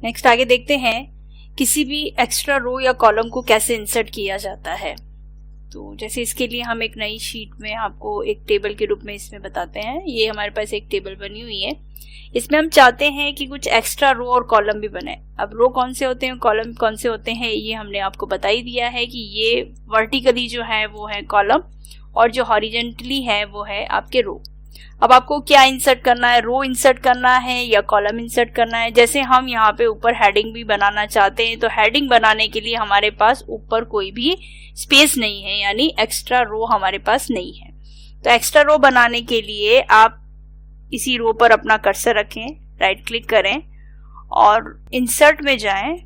Next आगे देखते हैं किसी भी एक्स्ट्रा रो या कॉलम को कैसे इंसर्ट किया जाता है। तो जैसे इसके लिए हम एक नई शीट में आपको एक टेबल के रूप में इसमें बताते हैं। ये हमारे पास एक टेबल बनी हुई है, इसमें हम चाहते हैं कि कुछ एक्स्ट्रा रो और कॉलम भी बने। अब रो कौन से होते हैं, कॉलम कौन से होते हैं, ये हमने आपको बता ही दिया है कि ये वर्टिकली जो है वो है कॉलम और जो हॉरिजेंटली है वो है आपके रो। अब आपको क्या इंसर्ट करना है, रो इंसर्ट करना है या कॉलम इंसर्ट करना है। जैसे हम यहाँ पे ऊपर हेडिंग भी बनाना चाहते हैं, तो हेडिंग बनाने के लिए हमारे पास ऊपर कोई भी स्पेस नहीं है, यानी एक्स्ट्रा रो हमारे पास नहीं है। तो एक्स्ट्रा रो बनाने के लिए आप इसी रो पर अपना कर्सर रखें, राइट क्लिक करें और इंसर्ट में जाएं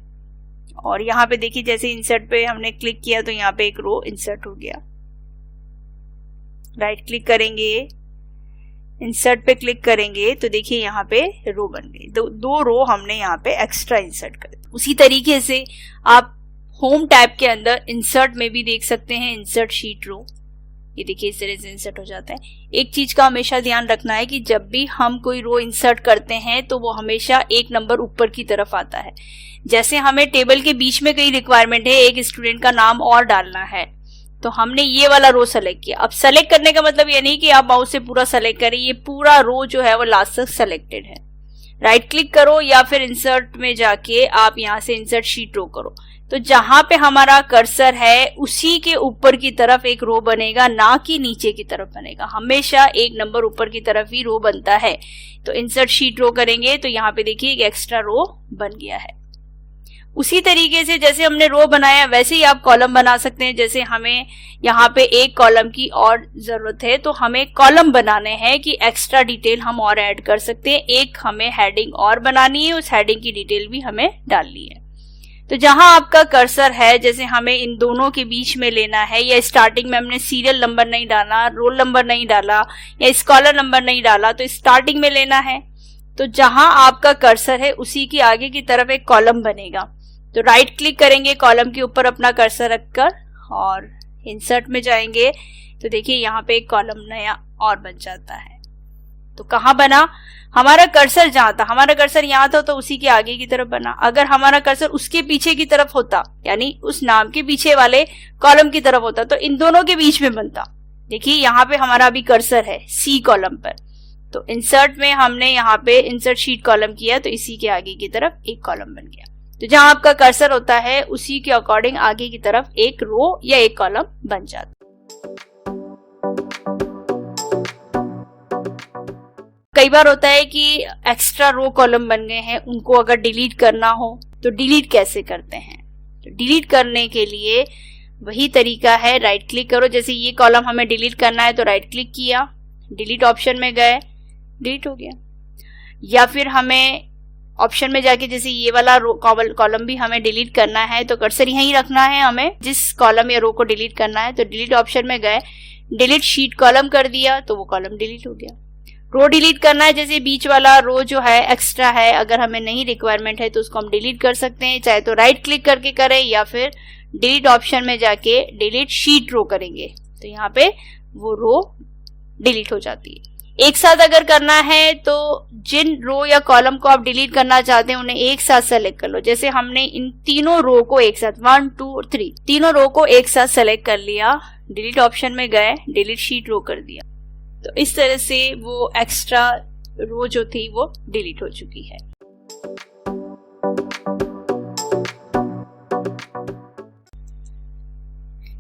और यहाँ पे देखिए जैसे इंसर्ट पे हमने क्लिक किया तो यहाँ पे एक रो इंसर्ट हो गया। राइट क्लिक करेंगे, इंसर्ट पे क्लिक करेंगे तो देखिए यहाँ पे रो बन गई। दो रो हमने यहाँ पे एक्स्ट्रा इंसर्ट कर दी। उसी तरीके से आप होम टैब के अंदर इंसर्ट में भी देख सकते हैं, इंसर्ट शीट रो। ये देखिए इस तरह से इंसर्ट हो जाता है। एक चीज का हमेशा ध्यान रखना है कि जब भी हम कोई रो इंसर्ट करते हैं तो वो हमेशा एक नंबर ऊपर की तरफ आता है। जैसे हमें टेबल के बीच में कई रिक्वायरमेंट है, एक स्टूडेंट का नाम और डालना है, तो हमने ये वाला रो सेलेक्ट किया। अब सेलेक्ट करने का मतलब ये नहीं कि आप माउस से पूरा सेलेक्ट करें, ये पूरा रो जो है वो लास्ट तक सेलेक्टेड है। राइट क्लिक करो या फिर इंसर्ट में जाके आप यहाँ से इंसर्ट शीट रो करो, तो जहां पे हमारा कर्सर है उसी के ऊपर की तरफ एक रो बनेगा, ना कि नीचे की तरफ बनेगा। हमेशा एक नंबर ऊपर की तरफ ही रो बनता है। तो इंसर्ट शीट रो करेंगे तो यहाँ पे देखिए एक एक्स्ट्रा रो बन गया है। उसी तरीके से जैसे हमने रो बनाया वैसे ही आप कॉलम बना सकते हैं। जैसे हमें यहाँ पे एक कॉलम की और जरूरत है तो हमें कॉलम बनाने हैं कि एक्स्ट्रा डिटेल हम और ऐड कर सकते हैं। एक हमें हेडिंग और बनानी है, उस हेडिंग की डिटेल भी हमें डालनी है। तो जहां आपका कर्सर है, जैसे हमें इन दोनों के बीच में लेना है, या स्टार्टिंग में हमने सीरियल नंबर नहीं डाला, रोल नंबर नहीं डाला या स्कॉलर नंबर नहीं डाला, तो स्टार्टिंग में लेना है। तो जहां आपका कर्सर है उसी की आगे की तरफ एक कॉलम बनेगा। तो राइट क्लिक करेंगे कॉलम के ऊपर अपना कर्सर रखकर और इंसर्ट में जाएंगे तो देखिए यहाँ पे एक कॉलम नया और बन जाता है। तो कहाँ बना, हमारा कर्सर जहां था, हमारा कर्सर यहाँ था तो उसी के आगे की तरफ बना। अगर हमारा कर्सर उसके पीछे की तरफ होता, यानी उस नाम के पीछे वाले कॉलम की तरफ होता, तो इन दोनों के बीच में बनता। देखिए यहाँ पे हमारा अभी कर्सर है सी कॉलम पर, तो इंसर्ट में हमने यहाँ पे इंसर्ट शीट कॉलम किया तो इसी के आगे की तरफ एक कॉलम बन गया। तो जहां आपका कर्सर होता है उसी के अकॉर्डिंग आगे की तरफ एक रो या एक कॉलम बन जाता है। कई बार होता है कि एक्स्ट्रा रो कॉलम बन गए हैं, उनको अगर डिलीट करना हो तो डिलीट कैसे करते हैं। तो डिलीट करने के लिए वही तरीका है, राइट क्लिक करो। जैसे ये कॉलम हमें डिलीट करना है तो राइट क्लिक किया, डिलीट ऑप्शन में गए, डिलीट हो गया। या फिर हमें ऑप्शन में जाके जैसे ये वाला कॉलम भी हमें डिलीट करना है तो कर्सर यहीं रखना है, हमें जिस कॉलम या रो को डिलीट करना है। तो डिलीट ऑप्शन में गए, डिलीट शीट कॉलम कर दिया तो वो कॉलम डिलीट हो गया। रो डिलीट करना है, जैसे बीच वाला रो जो है एक्स्ट्रा है, अगर हमें नहीं रिक्वायरमेंट है तो उसको हम डिलीट कर सकते हैं, चाहे तो राइट क्लिक करके करें या फिर डिलीट ऑप्शन में जाके डिलीट शीट रो करेंगे तो यहाँ पे वो रो डिलीट हो जाती है। एक साथ अगर करना है तो जिन रो या कॉलम को आप डिलीट करना चाहते हैं उन्हें एक साथ सेलेक्ट कर लो। जैसे हमने इन तीनों रो को एक साथ 1 2 और 3 तीनों रो को एक साथ सेलेक्ट कर लिया, डिलीट ऑप्शन में गए, डिलीट शीट रो कर दिया। तो इस तरह से वो एक्स्ट्रा रो जो थी वो डिलीट हो चुकी है।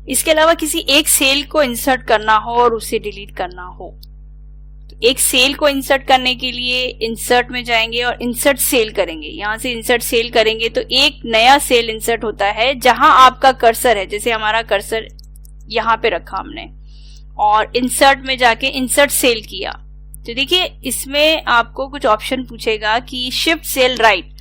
इसके अलावा किसी एक सेल को इंसर्ट करना हो और उसे डिलीट करना हो, तो एक सेल को इंसर्ट करने के लिए इंसर्ट में जाएंगे और इंसर्ट सेल करेंगे। यहां से इंसर्ट सेल करेंगे तो एक नया सेल इंसर्ट होता है जहां आपका कर्सर है। जैसे हमारा कर्सर यहाँ पे रखा हमने और इंसर्ट में जाके इंसर्ट सेल किया तो देखिए इसमें आपको कुछ ऑप्शन पूछेगा कि शिफ्ट सेल राइट।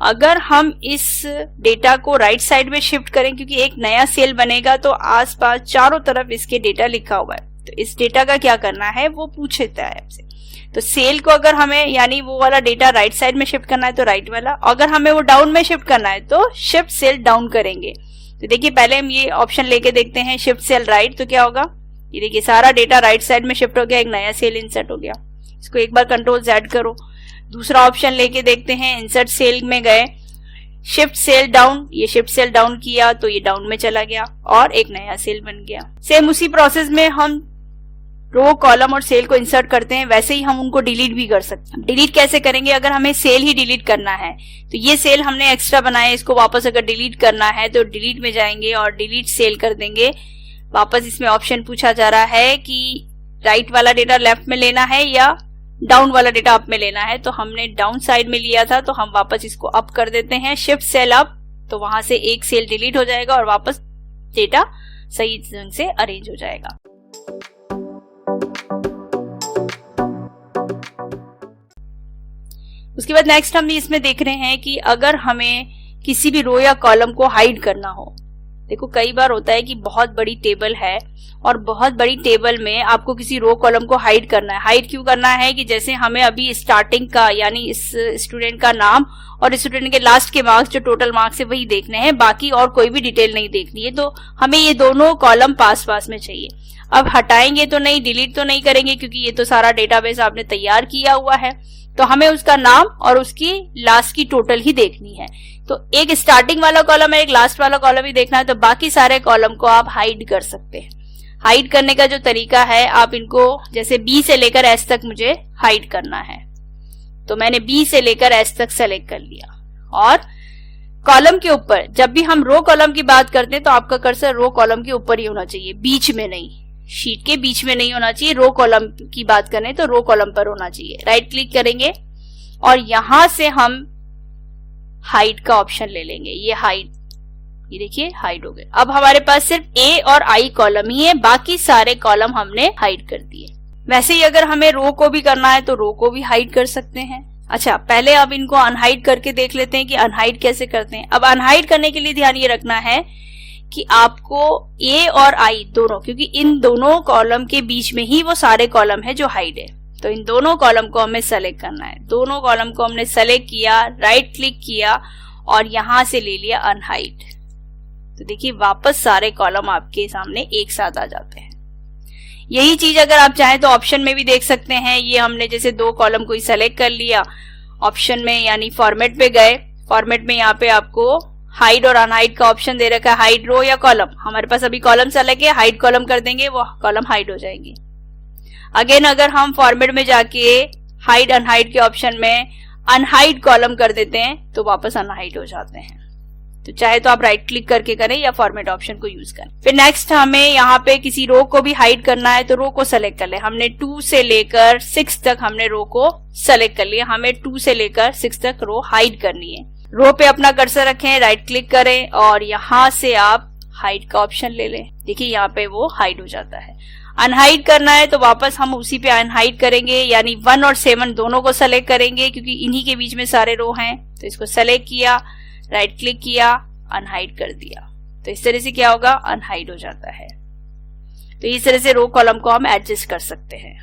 अगर हम इस डेटा को राइट साइड में शिफ्ट करें, क्योंकि एक नया सेल बनेगा तो आसपास चारों तरफ इसके डेटा लिखा हुआ है, तो इस डेटा का क्या करना है वो पूछता है आपसे। तो सेल को अगर हमें यानी वो वाला डेटा राइट साइड में शिफ्ट करना है तो राइट वाला, अगर हमें वो डाउन में शिफ्ट करना है तो शिफ्ट सेल डाउन करेंगे। तो देखिए पहले हम ये ऑप्शन लेके देखते हैं शिफ्ट सेल राइट, तो क्या होगा, ये देखिए सारा डेटा राइट साइड में शिफ्ट हो गया, एक नया सेल इंसर्ट हो गया। इसको एक बार कंट्रोल Z करो। दूसरा ऑप्शन लेके देखते हैं, इंसर्ट सेल में गए शिफ्ट सेल डाउन, ये शिफ्ट सेल डाउन किया तो ये डाउन में चला गया और एक नया सेल बन गया। सेम उसी प्रोसेस में हम रो, कॉलम और सेल को इंसर्ट करते हैं, वैसे ही हम उनको डिलीट भी कर सकते हैं। डिलीट कैसे करेंगे? अगर हमें सेल ही डिलीट करना है तो ये सेल हमने एक्स्ट्रा बनाया, इसको वापस अगर डिलीट करना है तो डिलीट में जाएंगे और डिलीट सेल कर देंगे। वापस इसमें ऑप्शन पूछा जा रहा है कि राइट वाला डेटा लेफ्ट में लेना है या डाउन वाला डेटा अप में लेना है, तो हमने डाउन साइड में लिया था तो हम वापस इसको अप कर देते हैं, शिफ्ट सेल अप, तो वहां से एक सेल डिलीट हो जाएगा और वापस डेटा सही ढंग से अरेंज हो जाएगा। उसके बाद नेक्स्ट हम इसमें देख रहे हैं कि अगर हमें किसी भी रो या कॉलम को हाइड करना हो, देखो कई बार होता है कि बहुत बड़ी टेबल है और बहुत बड़ी टेबल में आपको किसी रो कॉलम को हाइड करना है। हाइड क्यों करना है कि जैसे हमें अभी स्टार्टिंग का यानी इस स्टूडेंट का नाम और स्टूडेंट के लास्ट के मार्क्स जो टोटल मार्क्स है वही देखने हैं, बाकी और कोई भी डिटेल नहीं देखनी है, तो हमें ये दोनों कॉलम पास पास में चाहिए। अब हटाएंगे तो नहीं, डिलीट तो नहीं करेंगे क्योंकि ये तो सारा डेटाबेस आपने तैयार किया हुआ है, तो हमें उसका नाम और उसकी लास्ट की टोटल ही देखनी है। तो एक स्टार्टिंग वाला कॉलम है, एक लास्ट वाला कॉलम ही देखना है, तो बाकी सारे कॉलम को आप हाइड कर सकते हैं। हाइड करने का जो तरीका है, आप इनको जैसे बी से लेकर एस तक मुझे हाइड करना है, तो मैंने बी से लेकर एस तक सेलेक्ट कर लिया। और कॉलम के ऊपर, जब भी हम रो कॉलम की बात करते हैं तो आपका कर्सर रो कॉलम के ऊपर ही होना चाहिए, बीच में नहीं, शीट के बीच में नहीं होना चाहिए। रो कॉलम की बात करें तो रो कॉलम पर होना चाहिए। राइट क्लिक करेंगे और यहां से हम हाइड का ऑप्शन ले लेंगे। ये हाइड, ये देखिए हाइड हो गए। अब हमारे पास सिर्फ ए और आई कॉलम ही है, बाकी सारे कॉलम हमने हाइड कर दिए। वैसे ही अगर हमें रो को भी करना है तो रो को भी हाइड कर सकते हैं। अच्छा, पहले अब इनको अनहाइड करके देख लेते हैं कि अनहाइड कैसे करते हैं। अब अनहाइड करने के लिए ध्यान ये रखना है कि आपको ए और आई दोनों, क्योंकि इन दोनों कॉलम के बीच में ही वो सारे कॉलम है जो हाइड है, तो इन दोनों कॉलम को हमें सेलेक्ट करना है। दोनों कॉलम को हमने सेलेक्ट किया, राइट क्लिक किया और यहां से ले लिया अनहाइड, तो देखिए वापस सारे कॉलम आपके सामने एक साथ आ जाते हैं। यही चीज अगर आप चाहें तो ऑप्शन में भी देख सकते हैं। ये हमने जैसे दो कॉलम को ही सेलेक्ट कर लिया, ऑप्शन में यानी फॉर्मेट पे गए, फॉर्मेट में यहाँ पे आपको हाइड और अनहाइड का ऑप्शन दे रखा है, हाइड रो या कॉलम। हमारे पास अभी कॉलम सेलेक्ट है, हाइड कॉलम कर देंगे, वो कॉलम हाइड हो जाएंगे। अगेन अगर हम फॉर्मेट में जाके हाइड अनहाइड के ऑप्शन में अनहाइड कॉलम कर देते हैं तो वापस अनहाइड हो जाते हैं। तो चाहे तो आप राइट क्लिक करके करें या फॉर्मेट ऑप्शन को यूज करें। फिर नेक्स्ट हमें यहाँ पे किसी रो को भी हाइड करना है, तो रो को सेलेक्ट कर ले। हमने 2 से लेकर 6 तक हमने रो को सेलेक्ट कर लिया, हमें 2 से लेकर 6 तक रो हाइड करनी है। रो पे अपना कर्सर रखें, राइट क्लिक करें और यहां से आप हाइड का ऑप्शन ले लें। देखिए यहाँ पे वो हाइड हो जाता है। अनहाइड करना है तो वापस हम उसी पे अनहाइड करेंगे, यानी 1 और 7 दोनों को सेलेक्ट करेंगे क्योंकि इन्हीं के बीच में सारे रो हैं। तो इसको सेलेक्ट किया, राइट क्लिक किया, अनहाइड कर दिया, तो इस तरह से क्या होगा, अनहाइड हो जाता है। तो इस तरह से रो कॉलम को हम एडजस्ट कर सकते हैं।